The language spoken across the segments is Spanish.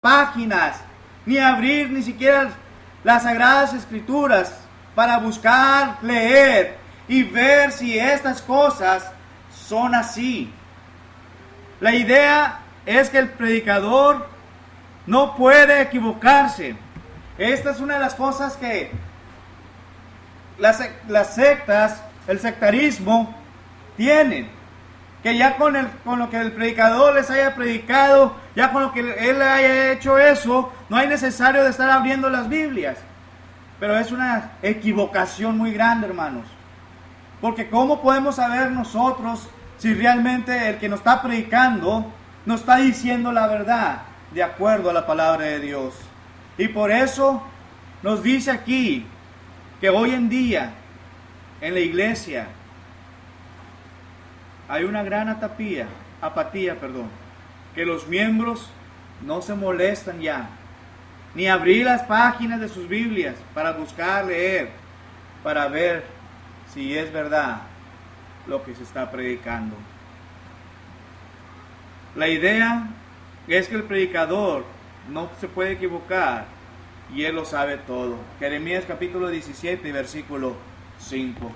páginas, ni abrir ni siquiera las Sagradas Escrituras para buscar, leer y ver si estas cosas son así. La idea es que el predicador no puede equivocarse. Esta es una de las cosas que las sectas, el sectarismo, tienen. Que ya con lo que el predicador les haya predicado, ya con lo que él haya hecho eso, no hay necesario de estar abriendo las Biblias. Pero es una equivocación muy grande, hermanos. Porque ¿cómo podemos saber nosotros si realmente el que nos está predicando nos está diciendo la verdad de acuerdo a la palabra de Dios? Y por eso nos dice aquí que hoy en día en la iglesia hay una gran apatía, que los miembros no se molestan ya, ni abrir las páginas de sus Biblias para buscar, leer, para ver si es verdad lo que se está predicando. La idea es que el predicador no se puede equivocar y él lo sabe todo. Jeremías capítulo 17, versículo 5.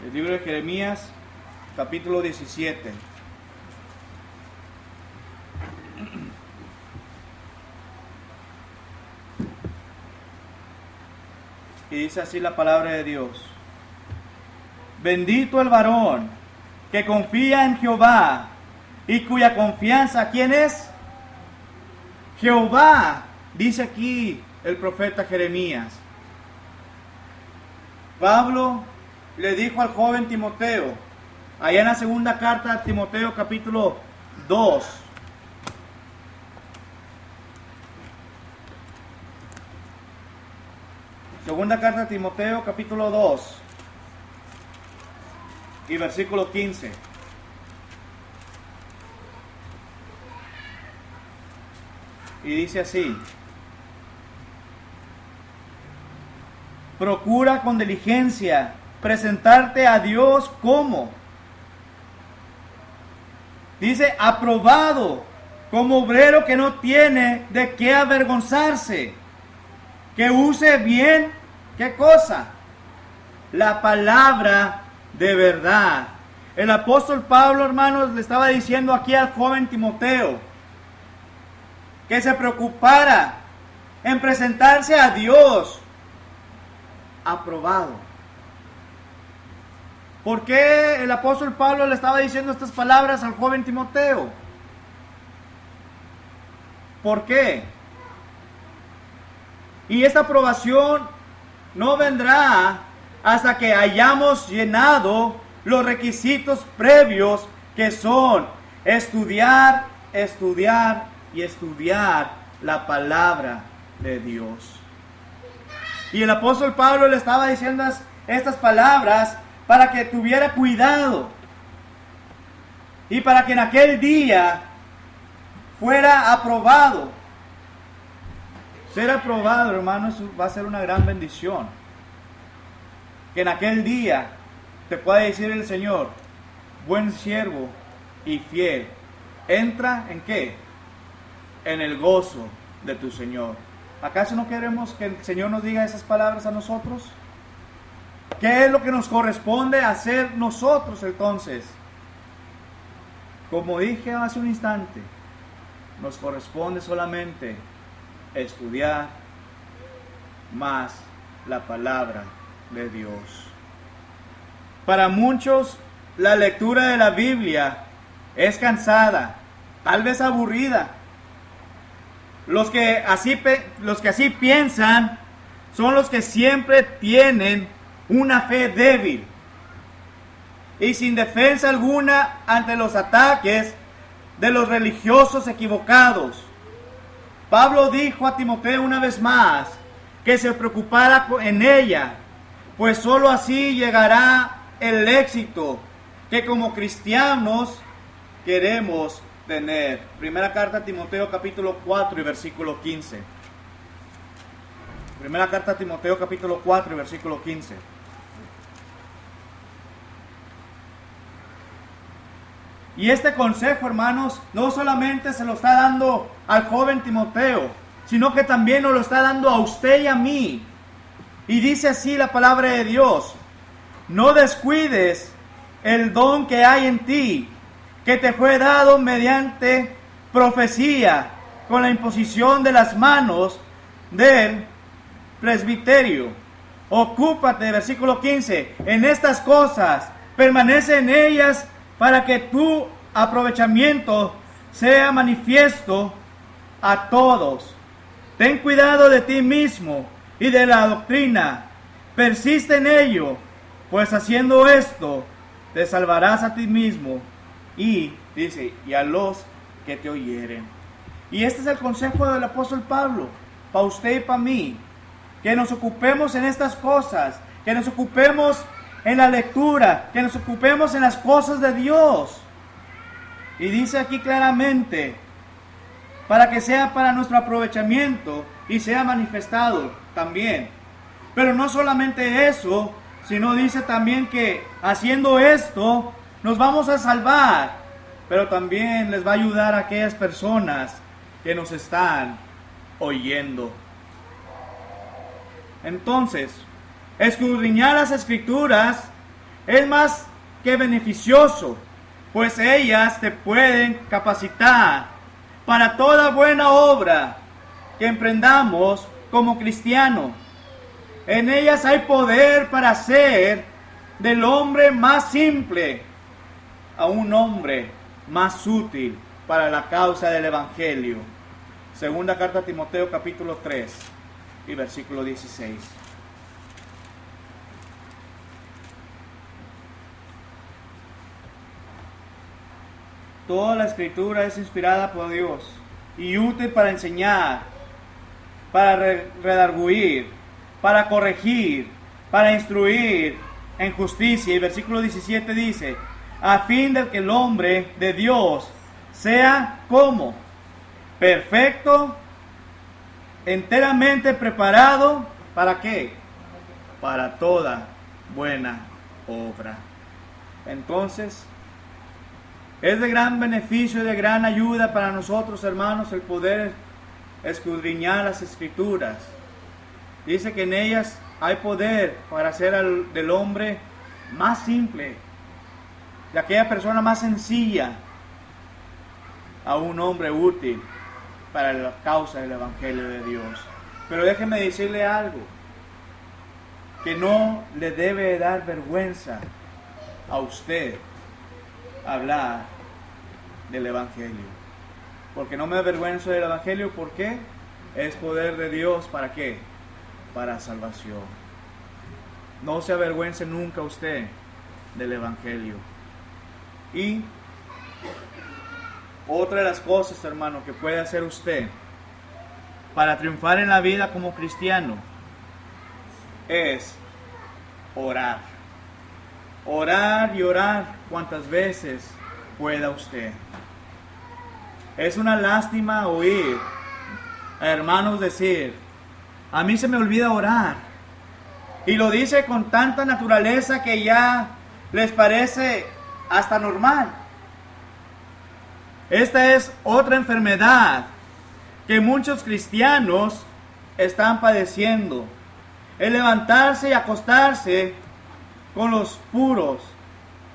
El libro de Jeremías, capítulo 17. Y dice así la palabra de Dios. Bendito el varón que confía en Jehová y cuya confianza, ¿quién es? Jehová, dice aquí el profeta Jeremías. Pablo le dijo al joven Timoteo, allá en la segunda carta a Timoteo capítulo 2, segunda carta a Timoteo capítulo 2 y versículo 15. Y dice así: procura con diligencia presentarte a Dios como, dice, aprobado, como obrero que no tiene de qué avergonzarse, que use bien, ¿qué cosa? La palabra de verdad. El apóstol Pablo, hermanos, le estaba diciendo aquí al joven Timoteo que se preocupara en presentarse a Dios aprobado. ¿Por qué el apóstol Pablo le estaba diciendo estas palabras al joven Timoteo? ¿Por qué? Y esta aprobación no vendrá hasta que hayamos llenado los requisitos previos, que son estudiar y estudiar la palabra de Dios. Y el apóstol Pablo le estaba diciendo estas palabras para que tuviera cuidado y para que en aquel día fuera aprobado. Ser aprobado, hermanos, va a ser una gran bendición. Que en aquel día te pueda decir el Señor: buen siervo y fiel, entra ¿en qué? En el gozo de tu Señor. ¿Acaso no queremos que el Señor nos diga esas palabras a nosotros? ¿Qué es lo que nos corresponde hacer nosotros entonces? Como dije hace un instante, nos corresponde solamente estudiar más la palabra de Dios. Para muchos, la lectura de la Biblia es cansada, tal vez aburrida. Los que así piensan son los que siempre tienen una fe débil y sin defensa alguna ante los ataques de los religiosos equivocados. Pablo dijo a Timoteo una vez más que se preocupara en ella, pues sólo así llegará el éxito que como cristianos queremos tener. Primera carta a Timoteo capítulo 4 y versículo 15. Primera carta a Timoteo capítulo 4 y versículo 15. Y este consejo, hermanos, no solamente se lo está dando al joven Timoteo, sino que también nos lo está dando a usted y a mí. Y dice así la palabra de Dios: no descuides el don que hay en ti, que te fue dado mediante profecía, con la imposición de las manos del presbiterio. Ocúpate, versículo 15, en estas cosas, permanece en ellas, para que tu aprovechamiento sea manifiesto a todos. Ten cuidado de ti mismo y de la doctrina. Persiste en ello, pues haciendo esto te salvarás a ti mismo y, dice, y a los que te oyeren. Y este es el consejo del apóstol Pablo, para usted y para mí, que nos ocupemos en estas cosas, que nos ocupemos en la lectura, que nos ocupemos en las cosas de Dios. Y dice aquí claramente, para que sea para nuestro aprovechamiento y sea manifestado también. Pero no solamente eso, sino dice también que haciendo esto nos vamos a salvar, pero también les va a ayudar a aquellas personas que nos están oyendo. Entonces, escudriñar las Escrituras es más que beneficioso, pues ellas te pueden capacitar para toda buena obra que emprendamos como cristianos. En ellas hay poder para hacer del hombre más simple a un hombre más útil para la causa del Evangelio. Segunda carta a Timoteo, capítulo 3 y versículo 16. Toda la Escritura es inspirada por Dios y útil para enseñar, para redarguir, para corregir, para instruir en justicia. Y versículo 17 dice, a fin de que el hombre de Dios sea como perfecto, enteramente preparado, ¿para qué? Para toda buena obra. Entonces, es de gran beneficio y de gran ayuda para nosotros, hermanos, el poder escudriñar las Escrituras. Dice que en ellas hay poder para hacer del hombre más simple, de aquella persona más sencilla, a un hombre útil para la causa del Evangelio de Dios. Pero déjeme decirle algo, que no le debe dar vergüenza a usted hablar del Evangelio. Porque no me avergüenzo del Evangelio, ¿por qué? Es poder de Dios, ¿para qué? Para salvación. No se avergüence nunca usted del Evangelio. Y otra de las cosas, hermano, que puede hacer usted para triunfar en la vida como cristiano es orar. Orar y orar cuantas veces pueda usted. Es una lástima oír a hermanos decir, a mí se me olvida orar. Y lo dice con tanta naturaleza que ya les parece hasta normal. Esta es otra enfermedad que muchos cristianos están padeciendo. El levantarse y acostarse con los puros,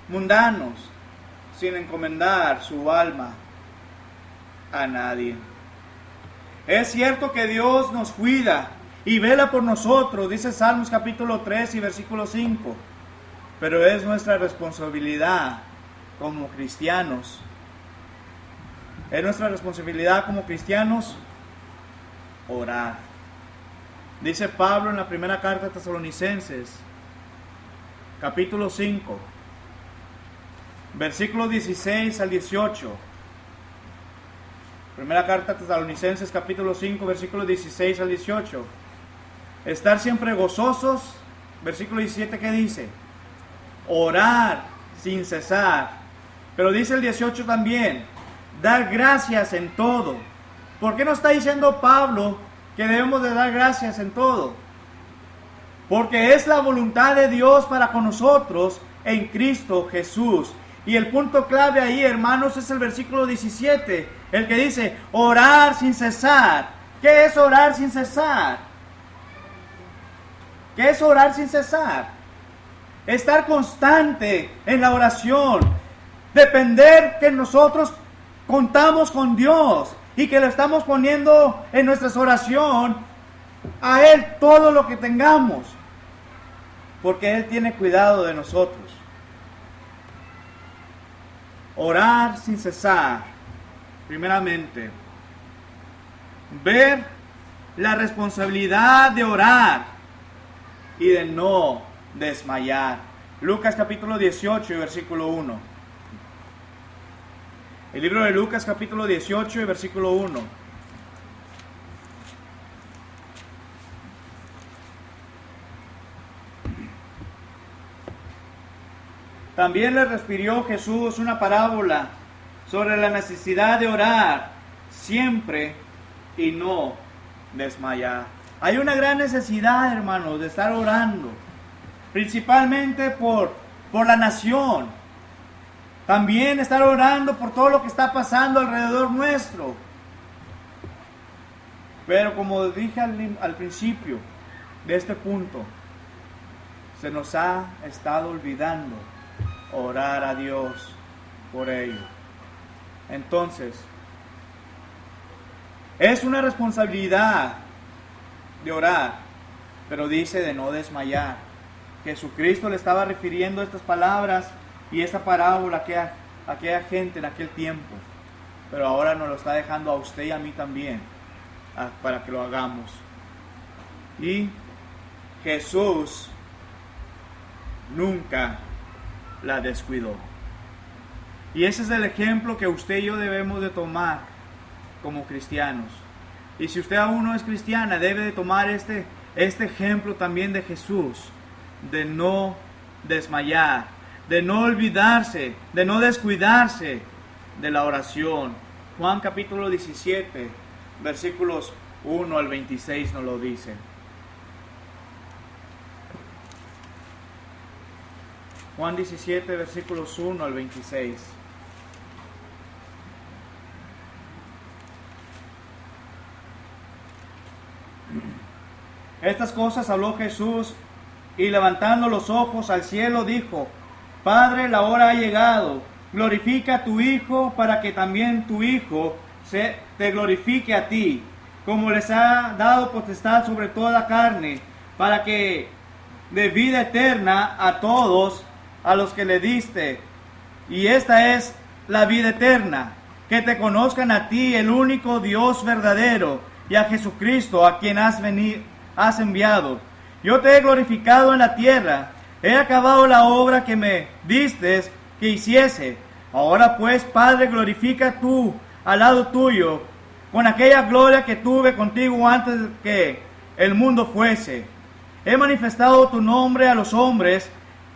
mundanos, sin encomendar su alma a nadie. Es cierto que Dios nos cuida y vela por nosotros, dice Salmos capítulo 3 y versículo 5. Pero es nuestra responsabilidad como cristianos. Es nuestra responsabilidad como cristianos orar. Dice Pablo en la primera carta a Tesalonicenses, capítulo 5, versículos 16 al 18. Primera carta a Tesalonicenses, capítulo 5, versículos 16 al 18. Estar siempre gozosos. Versículo 17, ¿qué dice? Orar sin cesar. Pero dice el 18 también, dar gracias en todo. ¿Por qué no está diciendo Pablo que debemos de dar gracias en todo? Porque es la voluntad de Dios para con nosotros en Cristo Jesús. Y el punto clave ahí, hermanos, es el versículo 17, el que dice, orar sin cesar. ¿Qué es orar sin cesar? ¿Qué es orar sin cesar? Estar constante en la oración. Depender que nosotros contamos con Dios y que le estamos poniendo en nuestra oración a Él todo lo que tengamos. Porque Él tiene cuidado de nosotros. Orar sin cesar. Primeramente, ver la responsabilidad de orar y de no desmayar. Lucas capítulo 18 y versículo 1. El libro de Lucas capítulo 18 y versículo 1. También le refirió Jesús una parábola sobre la necesidad de orar siempre y no desmayar. Hay una gran necesidad, hermanos, de estar orando, principalmente por la nación. También estar orando por todo lo que está pasando alrededor nuestro. Pero como dije al principio de este punto, se nos ha estado olvidando orar a Dios por ello. Entonces, es una responsabilidad de orar, pero dice de no desmayar. Jesucristo le estaba refiriendo estas palabras y esta parábola a aquella gente en aquel tiempo, pero ahora nos lo está dejando a usted y a mí también, para que lo hagamos. Y Jesús nunca la descuidó. Y ese es el ejemplo que usted y yo debemos de tomar como cristianos. Y si usted aún no es cristiana, debe de tomar este ejemplo también de Jesús, de no desmayar, de no olvidarse, de no descuidarse de la oración. Juan capítulo 17, versículos 1 al 26 nos lo dice. Juan 17, versículos 1 al 26. Estas cosas habló Jesús y levantando los ojos al cielo dijo: Padre, la hora ha llegado, glorifica a tu Hijo para que también tu Hijo te glorifique a ti, como les ha dado potestad sobre toda carne, para que dé vida eterna a todos a los que le diste. Y esta es la vida eterna, que te conozcan a ti, el único Dios verdadero, y a Jesucristo, a quien has enviado. Yo te he glorificado en la tierra, he acabado la obra que me diste que hiciese. Ahora pues, Padre, glorifica tú al lado tuyo, con aquella gloria que tuve contigo antes de que el mundo fuese. He manifestado tu nombre a los hombres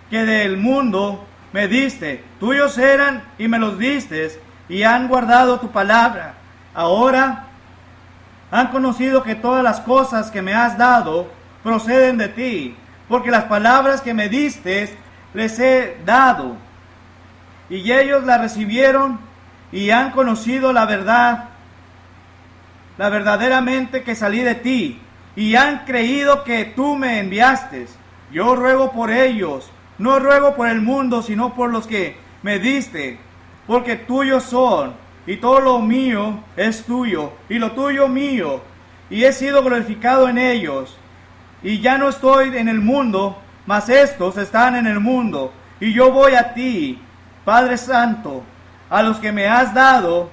que del mundo me diste. Tuyos eran y me los diste, y han guardado tu palabra. Ahora han conocido que todas las cosas que me has dado proceden de ti, porque las palabras que me diste les he dado, y ellos la recibieron y han conocido la verdad, la verdaderamente que salí de ti, y han creído que tú me enviaste. Yo ruego por ellos, no ruego por el mundo, sino por los que me diste, porque tuyos son, y todo lo mío es tuyo, y lo tuyo mío, y he sido glorificado en ellos. Y ya no estoy en el mundo, mas estos están en el mundo, y yo voy a ti, Padre Santo. A los que me has dado,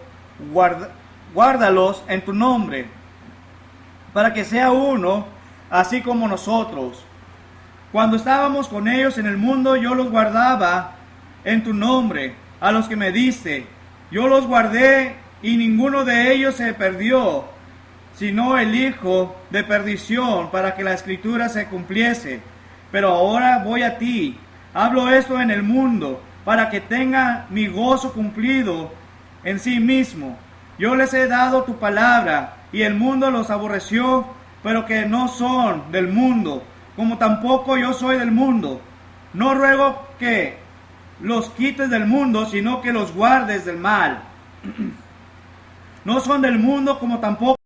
guárdalos en tu nombre, para que sea uno, así como nosotros. Cuando estábamos con ellos en el mundo, yo los guardaba en tu nombre. A los que me diste, yo los guardé, y ninguno de ellos se perdió, sino el hijo de perdición, para que la escritura se cumpliese. Pero ahora voy a ti, hablo esto en el mundo, para que tenga mi gozo cumplido en sí mismo. Yo les he dado tu palabra, y el mundo los aborreció, pero que no son del mundo, como tampoco yo soy del mundo. No ruego que los quites del mundo, sino que los guardes del mal. No son del mundo como tampoco